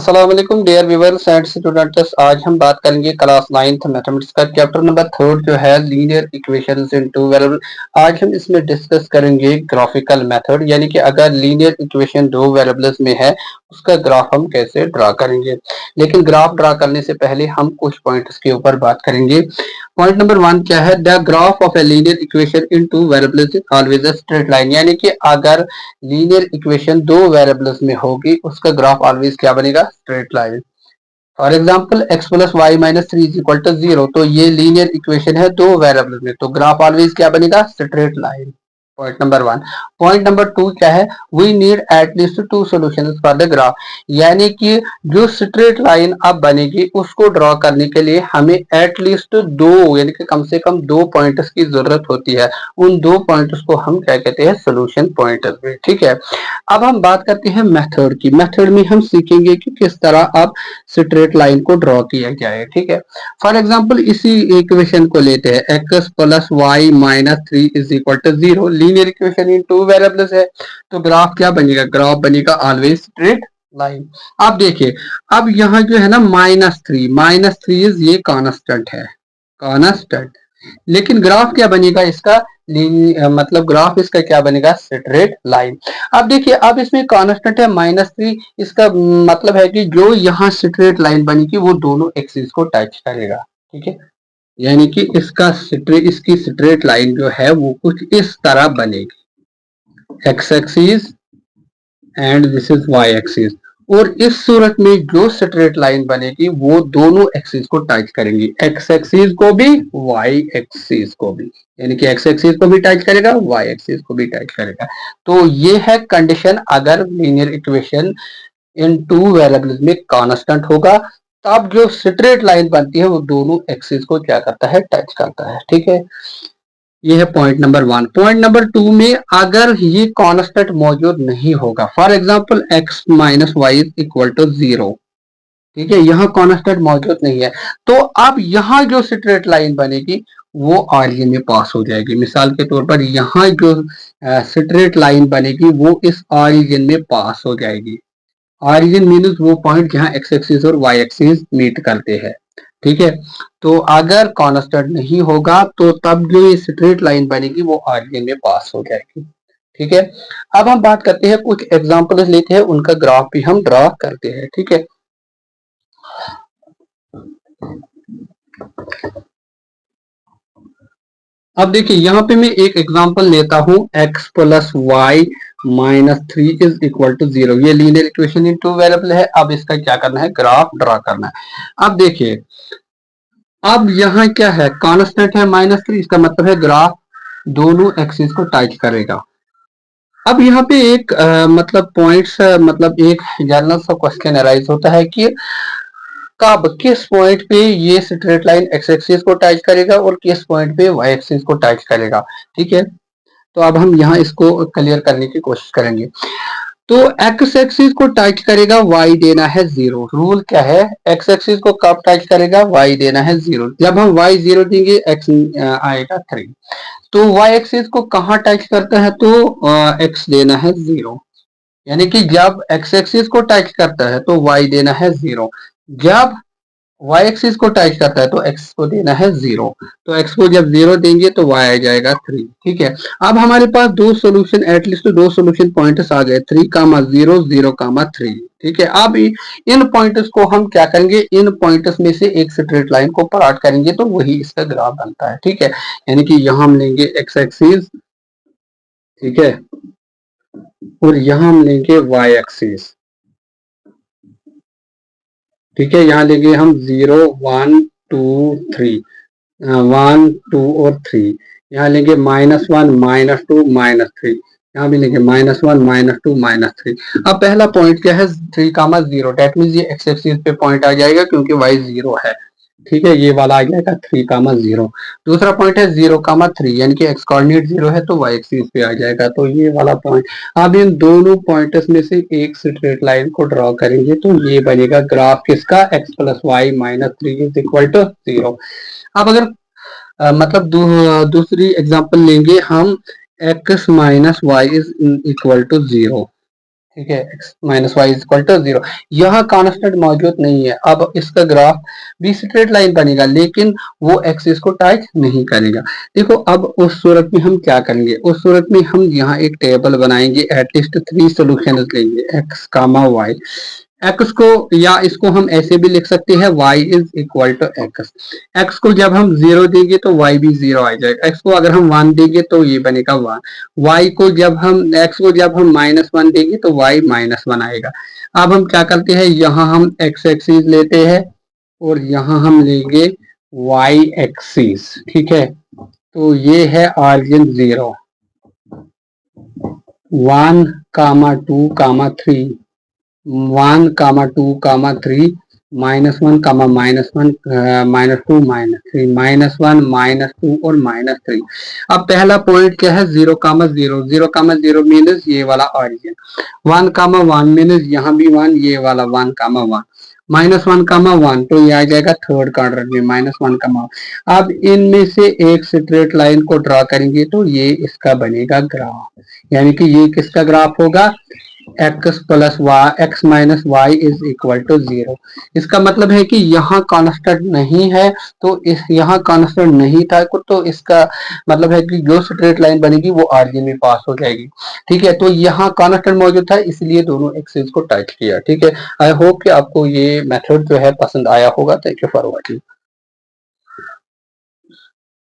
अस्सलाम वालेकुम dear viewers and students. आज हम बात करेंगे क्लास 9th मैथमेटिक्स का चैप्टर नंबर 3 जो है लीनियर इक्वेशंस इन टू वेरिएबल। आज हम इसमें डिस्कस करेंगे ग्राफिकल मेथड, यानी कि अगर लीनियर इक्वेशन दो वेरिएबल्स में है उसका ग्राफ हम कैसे ड्रा करेंगे। लेकिन ग्राफ ड्रा करने से पहले हम कुछ पॉइंट्स के ऊपर बात करेंगे। पॉइंट नंबर 1 क्या है? The graph of a linear equation in two variables is always a straight line, यानी कि अगर लीनियर इक्वेशन दो वेरिएबल्स में होगी उसका ग्राफ ऑलवेज क्या बनेगा? Straight line. For example x plus Y minus three is equal to zero, तो ये लीनियर इक्वेशन है दो वेरिएबल में, तो ग्राफ ऑलवेज क्या बनेगा? Straight line. Point number 1। Point number 2 क्या है? We need at least two solutions for the graph, यानी कि जो स्ट्रेट लाइन अब बनेगी उसको ड्रॉ करने के लिए हमें एटलीस्ट दो, यानी कि कम से कम दो पॉइंट्स की जरूरत होती है। उन दो पॉइंट्स को हम क्या कहते हैं? सोल्यूशन पॉइंट्स भी। ठीक है, अब हम बात करते हैं मेथड की। मेथड में हम सीखेंगे कि किस तरह अब स्ट्रेट लाइन को ड्रॉ किया जाए। ठीक है, फॉर एग्जाम्पल इसी इक्वेशन को लेते हैं, x plus Y minus three is equal to zero. Linear equation in two variables है, तो ग्राफ क्या बनेगा? ग्राफ बनेगा ऑलवेज स्ट्रेट लाइन। आप देखिए, अब यहाँ जो है ना माइनस थ्री इज ये कांस्टेंट है, कांस्टेंट। लेकिन ग्राफ क्या बनेगा इसका? मतलब ग्राफ इसका क्या बनेगा? Straight line. अब देखिए, अब इसमें कांस्टेंट है -3, इसका मतलब है कि जो यहाँ स्ट्रेट लाइन बनेगी वो दोनों एक्सिस को टच करेगा। ठीक है, यानी कि इसकी स्ट्रेट लाइन जो है वो कुछ इस तरह बनेगी, x axis and this is y axis. और इस सूरत में जो स्ट्रेट लाइन बनेगी वो दोनों एक्सिस को टच करेंगी, एक्स एक्सिस को भी वाई एक्सिस को भी, यानी कि एक्स एक्सिस को भी टच करेगा, वाई एक्सिस को भी टच करेगा। तो ये है कंडीशन, अगर linear equation in two variables में कांस्टेंट होगा तब जो स्ट्रेट लाइन बनती है वो दोनों एक्सिस को क्या करता है? टच करता है। ठीक है, ये है पॉइंट नंबर 1। पॉइंट नंबर 2 में अगर ये कांस्टेंट मौजूद नहीं होगा, for example x minus y equal to zero, ठीक है, यहाँ कांस्टेंट मौजूद नहीं है, तो अब यहाँ जो स्ट्रेट लाइन बनेगी वो ऑरिजिन में पास हो जाएगी। मिसाल के तौर पर यहाँ जो स्ट्रेट लाइन बनेगी वो इस ऑरिजिन में पास हो जाएगी। ऑरिजिन मीन्स वो पॉइंट जहाँ एक्स एक्सिस और वाई एक्सिस मीट करते हैं। ठीक है, तो अगर कांस्टेंट नहीं होगा तो तब जो ये स्ट्रेट लाइन बनेगी वो ऑरिजिन में पास हो जाएगी। ठीक है, अब हम बात करते हैं, कुछ एग्जांपल्स लेते हैं, उनका ग्राफ भी हम ड्रॉ करते हैं। ठीक है, अब देखिए यहाँ पे मैं एक एग्जांपल लेता हूँ, x plus Y minus three is equal to zero. ये linear equation in two variable है। अब इसका क्या करना है? ग्राफ ड्रा करना है। अब देखिए, अब यहाँ क्या है? कांस्टेंट है -3, इसका मतलब है ग्राफ दोनों एक्सिस को टच करेगा। अब यहाँ पे एक मतलब पॉइंट्स, मतलब एक जनरल सा क्वेश्चन अराइज होता है कि कब किस पॉइंट पे ये स्ट्रेट लाइन एक्स एक्सिस को टच करेगा और किस पॉइंट पे वाई एक्सिस को टच करेगा। ठीक है, तो अब हम यहाँ इसको क्लियर करने की कोशिश करेंगे। तो एक्स एक्सिस को टच करेगा, वाई देना है जीरो। रूल क्या है? एक्स एक्सिस को कब टच करेगा? वाई देना है जीरो। जब हम वाई जीरो देंगे एक्स आएगा 3। तो वाई एक्सिस को कहाँ टच करता है? तो एक्स देना है जीरो, यानी कि जब एक्स एक्सिस को टच करता है तो वाई देना है जीरो, जब वाई एक्सिस को टच करता है तो एक्स को देना है जीरो। तो एक्स को जब जीरो देंगे तो वाई आ जाएगा 3। ठीक है, अब हमारे पास दो सोल्यूशन, एटलीस्ट दो सोल्यूशन पॉइंट्स आ गए, 3 कामा 0 0 कामा 3। ठीक है, अब इन पॉइंट्स को हम क्या करेंगे? इन पॉइंट्स में से एक स्ट्रेट लाइन को प्लॉट करेंगे तो वही इसका ग्राफ बनता है। ठीक है, यानी कि यहाँ हम लेंगे एक्स एक्सिस, ठीक है, और यहाँ हम लेंगे वाई एक्सिस। ठीक है, यहाँ लेंगे हम 0 1 2 3, 1 2 और 3। यहाँ लेंगे -1 -2 -3, यहाँ भी लेंगे -1 -2 -3। अब पहला पॉइंट क्या है? 3 कामा 0, डेट मीन्स ये एक्स एक्सिस पे पॉइंट आ जाएगा क्योंकि वाई 0 है। ठीक है, ये वाला आ जाएगा 3 कामा 0। दूसरा पॉइंट है 0 कामा 3, यानी कि एक्स कोऑर्डिनेट 0 है तो वाई एक्सिस पे आ जाएगा, तो ये वाला पॉइंट। अब इन दोनों पॉइंट्स में से एक स्ट्रेट लाइन को ड्रॉ करेंगे तो ये बनेगा ग्राफ किसका? x plus Y minus three is equal to 0। अब अगर मतलब दूसरी एग्जांपल लेंगे हम, x minus y is equal to 0। ठीक है, x minus y is equal to 0। यहाँ कांस्टेंट मौजूद नहीं है। अब इसका ग्राफ भी स्ट्रेट लाइन बनेगा, लेकिन वो एक्सिस को टच नहीं करेगा। देखो, अब उस सूरत में हम क्या करेंगे, उस सूरत में हम यहाँ एक टेबल बनाएंगे, एटलीस्ट 3 सॉल्यूशंस लेंगे, x कामा y। x को, या इसको हम ऐसे भी लिख सकते हैं, y is equal to x। x को जब हम 0 देंगे तो y भी 0 आ जाएगा। x को अगर हम 1 देंगे तो ये बनेगा 1। y को जब हम, x को जब हम -1 देंगे तो y -1 आएगा। अब हम क्या करते हैं, यहाँ हम x एक्सिस लेते हैं और यहाँ हम लेंगे y एक्सिस। ठीक है, तो ये है ऑरिजिन 0, 1, 2, 3, 1, 2, 3, -1, -1, -2, -3, -1, -2 और -3। अब पहला पॉइंट क्या है, 0, 0, 0, 0 मीन्स ये वाला ऑरिजिन, 1, 1 मीन्स यहाँ भी 1, ये वाला 1, 1, -1, 1, तो ये आ जाएगा थर्ड क्वाड्रेंट में, -1, 1। अब इनमें से एक स्ट्रेट लाइन को ड्रा करेंगे तो ये इसका बनेगा ग्राफ, यानी कि ये किसका ग्राफ होगा, x plus y, x minus y is equal to 0। इसका मतलब है कि यहाँ कांस्टेंट नहीं है, तो इस यहाँ कांस्टेंट नहीं था, तो इसका मतलब है कि जो स्ट्रेट लाइन बनेगी वो ऑरिजिन में पास हो जाएगी। ठीक है, तो यहाँ कांस्टेंट मौजूद था, इसलिए दोनों एक्सिस को टच किया। ठीक है, आई होप कि आपको ये मेथड जो है पसंद आया होगा। Thank you for watching.